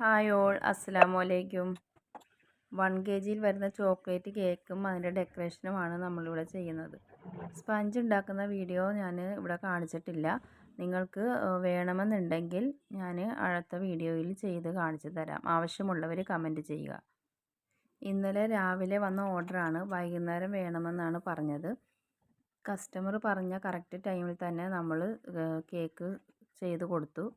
Hi all, അസ്സലാമു അലൈക്കും. 1 kg വരുന്ന ചോക്ലേറ്റ് കേക്കും അതിൻ്റെ ഡെക്കറേഷനുമാണ് നമ്മളിവിടെ ചെയ്യുന്നത്. സ്പഞ്ച് ഉണ്ടാക്കുന്ന വീഡിയോ ഞാൻ ഇവിടെ കാണിച്ചിട്ടില്ല. നിങ്ങൾക്ക് വേണമെന്നുണ്ടെങ്കിൽ ഞാൻ അടുത്ത വീഡിയോയിൽ ചെയ്ത് കാണിച്ചു തരാം. ആവശ്യമുള്ളവർ കമൻറ്റ് ചെയ്യുക. ഇന്നലെ രാവിലെ വന്ന ഓർഡറാണ്. വൈകുന്നേരം വേണമെന്നാണ് പറഞ്ഞത്. കസ്റ്റമർ പറഞ്ഞ കറക്റ്റ് ടൈമിൽ തന്നെ നമ്മൾ കേക്ക് ചെയ്ത് കൊടുത്തു.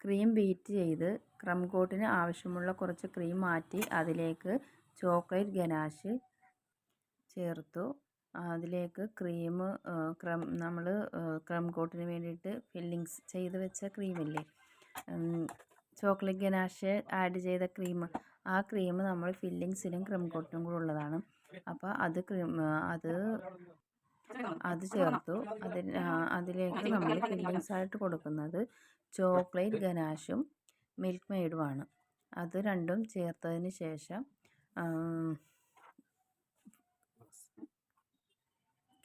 ക്രീം ബീറ്റ് ചെയ്ത് ക്രം കോട്ടിന് ആവശ്യമുള്ള കുറച്ച് ക്രീം മാറ്റി അതിലേക്ക് ചോക്ലേറ്റ് ഗനാഷ് ചേർത്തു. അതിലേക്ക് ക്രീം നമ്മൾ ക്രം കോട്ടിന് വേണ്ടിയിട്ട് ഫില്ലിങ്സ് ചെയ്ത് വെച്ച ക്രീമില്ലേ, ചോക്ലേറ്റ് ഗനാഷ് ആഡ് ചെയ്ത ക്രീം, ആ ക്രീം നമ്മൾ ഫില്ലിങ്സിനും ക്രം കോട്ടിനും കൂടെ ഉള്ളതാണ്. അപ്പോൾ അത് ചേർത്തു. അതിലേക്ക് നമ്മൾ ഫില്ലിങ്സ് ആയിട്ട് കൊടുക്കുന്നത് ചോക്ലേറ്റ് ഗനാഷും മിൽക്ക് മെയ്ഡുമാണ്. അത് രണ്ടും ചേർത്തതിന് ശേഷം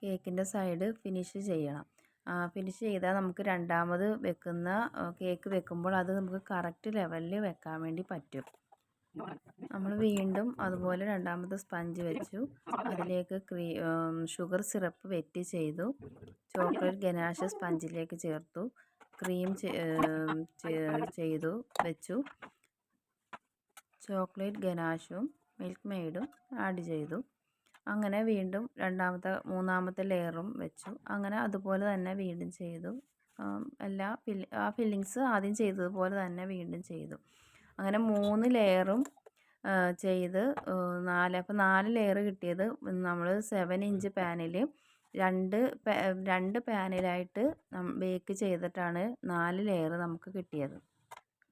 കേക്കിൻ്റെ സൈഡ് ഫിനിഷ് ചെയ്യണം. ഫിനിഷ് ചെയ്താൽ നമുക്ക് രണ്ടാമത് കേക്ക് വെക്കുമ്പോൾ അത് നമുക്ക് കറക്റ്റ് ലെവലിൽ വെക്കാൻ വേണ്ടി പറ്റും. നമ്മൾ വീണ്ടും അതുപോലെ രണ്ടാമത്തെ സ്പഞ്ച് വെച്ചു. അതിലേക്ക് ഷുഗർ സിറപ്പ് വെറ്റ് ചെയ്തു. ചോക്ലേറ്റ് ഗനാഷ് സ്പഞ്ചിലേക്ക് ചേർത്തു. ക്രീം വെച്ചു. ചോക്ലേറ്റ് ഗനാഷും മിൽക്ക് മെയ്ഡും ആഡ് ചെയ്തു. അങ്ങനെ വീണ്ടും മൂന്നാമത്തെ ലെയറും വെച്ചു. അങ്ങനെ അതുപോലെ തന്നെ വീണ്ടും ചെയ്തു. ഫില്ലിങ്സ് ആദ്യം ചെയ്തതുപോലെ തന്നെ വീണ്ടും ചെയ്തു. അങ്ങനെ 3 ലെയറും ചെയ്ത് 4 ലെയർ കിട്ടിയത് നമ്മൾ 7 ഇഞ്ച് പാനിൽ രണ്ട് പാനിലായിട്ട് ബേക്ക് ചെയ്തിട്ടാണ് 4 ലെയർ നമുക്ക് കിട്ടിയത്.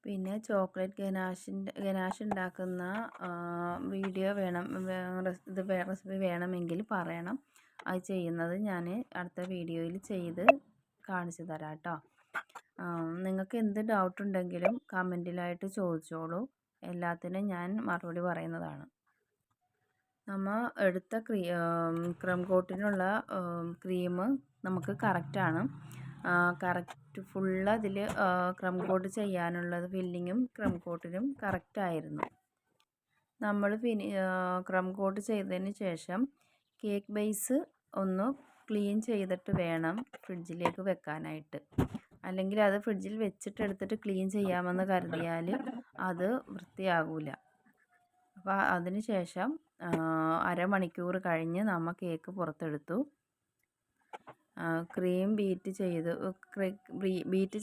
പിന്നെ ചോക്ലേറ്റ് ഗനാഷ് ഉണ്ടാക്കുന്ന വീഡിയോ റെസിപ്പി വേണമെങ്കിൽ പറയണം. അത് ചെയ്യുന്നത് ഞാൻ അടുത്ത വീഡിയോയിൽ ചെയ്ത് കാണിച്ചു തരാം കേട്ടോ. നിങ്ങൾക്ക് എന്ത് ഡൗട്ട് ഉണ്ടെങ്കിലും കമൻറ്റിലായിട്ട് ചോദിച്ചോളൂ. എല്ലാത്തിനും ഞാൻ മറുപടി പറയുന്നതാണ്. നമ്മൾ എടുത്ത ക്രം കോട്ടിനുള്ള ക്രീം നമുക്ക് കറക്റ്റാണ്. കറക്റ്റ് ഫുള്ള് അതിൽ ക്രം കോട്ട് ചെയ്യാനുള്ളത് ഫില്ലിങ്ങും ക്രം കോട്ടിനും കറക്റ്റായിരുന്നു. നമ്മൾ ക്രം കോട്ട് ചെയ്തതിന് ശേഷം കേക്ക് ബേസ് ഒന്ന് ക്ലീൻ ചെയ്തിട്ട് വേണം ഫ്രിഡ്ജിലേക്ക് വെക്കാനായിട്ട്. അല്ലെങ്കിൽ അത് ഫ്രിഡ്ജിൽ വെച്ചിട്ട് എടുത്തിട്ട് ക്ലീൻ ചെയ്യാമെന്ന് കരുതിയാൽ അത് വൃത്തിയാകില്ല. അപ്പോൾ അതിന് ശേഷം അരമണിക്കൂർ കഴിഞ്ഞ് നമ്മൾ കേക്ക് പുറത്തെടുത്തു. ബീറ്റ്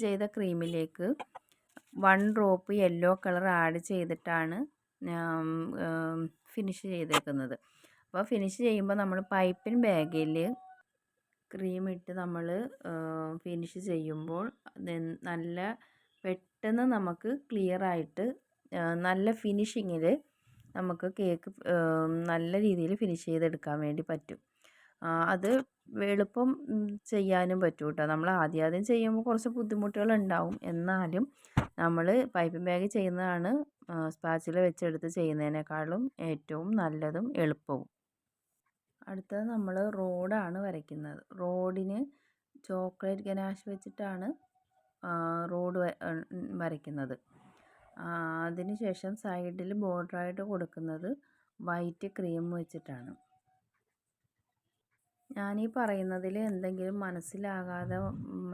ചെയ്ത ക്രീമിലേക്ക് 1 ഡ്രോപ്പ് യെല്ലോ കളർ ആഡ് ചെയ്തിട്ടാണ് ഫിനിഷ് ചെയ്തേക്കുന്നത്. അപ്പോൾ ഫിനിഷ് ചെയ്യുമ്പോൾ നമ്മൾ പൈപ്പിംഗ് ബാഗിൽ ക്രീം ഇട്ട് നമ്മൾ ഫിനിഷ് ചെയ്യുമ്പോൾ നല്ല പെട്ടെന്ന് നമുക്ക് ക്ലിയറായിട്ട് നല്ല ഫിനിഷിങ്ങിൽ നമുക്ക് കേക്ക് നല്ല രീതിയിൽ ഫിനിഷ് ചെയ്തെടുക്കാൻ വേണ്ടി പറ്റും. അത് എളുപ്പം ചെയ്യാനും പറ്റും കേട്ടോ. നമ്മൾ ആദ്യം ചെയ്യുമ്പോൾ കുറച്ച് ബുദ്ധിമുട്ടുകളുണ്ടാവും. എന്നാലും നമ്മൾ പൈപ്പിംഗ് ബാഗ് ചെയ്യുന്നതാണ് സ്പാച്ചില വെച്ചെടുത്ത് ചെയ്യുന്നതിനേക്കാളും ഏറ്റവും നല്ലതും എളുപ്പവും. അടുത്തത് നമ്മൾ റോഡാണ് വരയ്ക്കുന്നത്. റോഡിന് ചോക്ലേറ്റ് ഗനാഷ് വെച്ചിട്ടാണ് റോഡ് വരയ്ക്കുന്നത്. അതിനുശേഷം സൈഡിൽ ബോർഡറായിട്ട് കൊടുക്കുന്നത് വൈറ്റ് ക്രീം വെച്ചിട്ടാണ്. ഞാനീ പറയുന്നതിൽ എന്തെങ്കിലും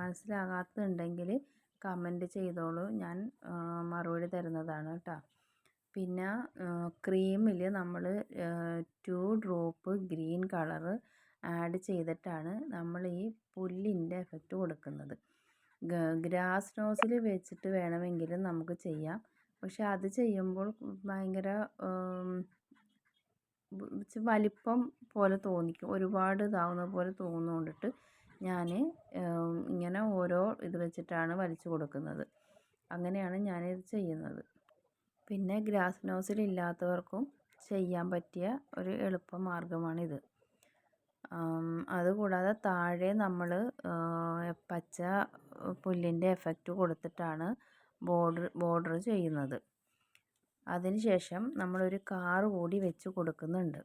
മനസ്സിലാകാത്തതുണ്ടെങ്കിൽ കമൻറ്റ് ചെയ്തോളൂ. ഞാൻ മറുപടി തരുന്നതാണ് കേട്ടോ. പിന്നെ ക്രീമിൽ നമ്മൾ 2 ഡ്രോപ്പ് ഗ്രീൻ കളർ ആഡ് ചെയ്തിട്ടാണ് നമ്മൾ ഈ പുല്ലിൻ്റെ എഫക്റ്റ് കൊടുക്കുന്നത്. ഗ്രാസ് നോസിൽ വെച്ചിട്ട് വേണമെങ്കിലും നമുക്ക് ചെയ്യാം. പക്ഷെ അത് ചെയ്യുമ്പോൾ ഭയങ്കര വലിപ്പം പോലെ തോന്നിക്കും, ഒരുപാട് ഇതാവുന്ന പോലെ തോന്നുകൊണ്ടിട്ട് ഞാൻ ഇങ്ങനെ ഓരോ ഇത് വെച്ചിട്ടാണ് വലിച്ചു കൊടുക്കുന്നത്. അങ്ങനെയാണ് ഞാനിത് ചെയ്യുന്നത്. പിന്നെ ഗ്രാസ് നോസിൽ ഇല്ലാത്തവർക്കും ചെയ്യാൻ പറ്റിയ ഒരു എളുപ്പ മാർഗ്ഗമാണിത്. അതുകൂടാതെ താഴെ നമ്മൾ പച്ച പുല്ലിൻ്റെ എഫക്റ്റ് കൊടുത്തിട്ടാണ് ബോർഡർ ചെയ്യുന്നത്. അതിനുശേഷം നമ്മളൊരു കാർ കൂടി വെച്ച് കൊടുക്കുന്നുണ്ട്.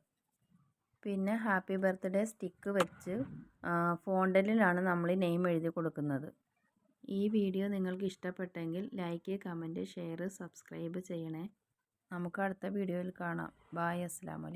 പിന്നെ ഹാപ്പി ബർത്ത്ഡേ സ്റ്റിക്ക് വെച്ച് ഫോണ്ടനിലാണ് നമ്മൾ നെയിം എഴുതി കൊടുക്കുന്നത്. ഈ വീഡിയോ നിങ്ങൾക്ക് ഇഷ്ടപ്പെട്ടെങ്കിൽ ലൈക്ക്, കമൻറ്റ്, ഷെയർ, സബ്സ്ക്രൈബ് ചെയ്യണേ. നമുക്ക് അടുത്ത വീഡിയോയിൽ കാണാം. ബായ്. അസ്സലാമു അലൈക്കും.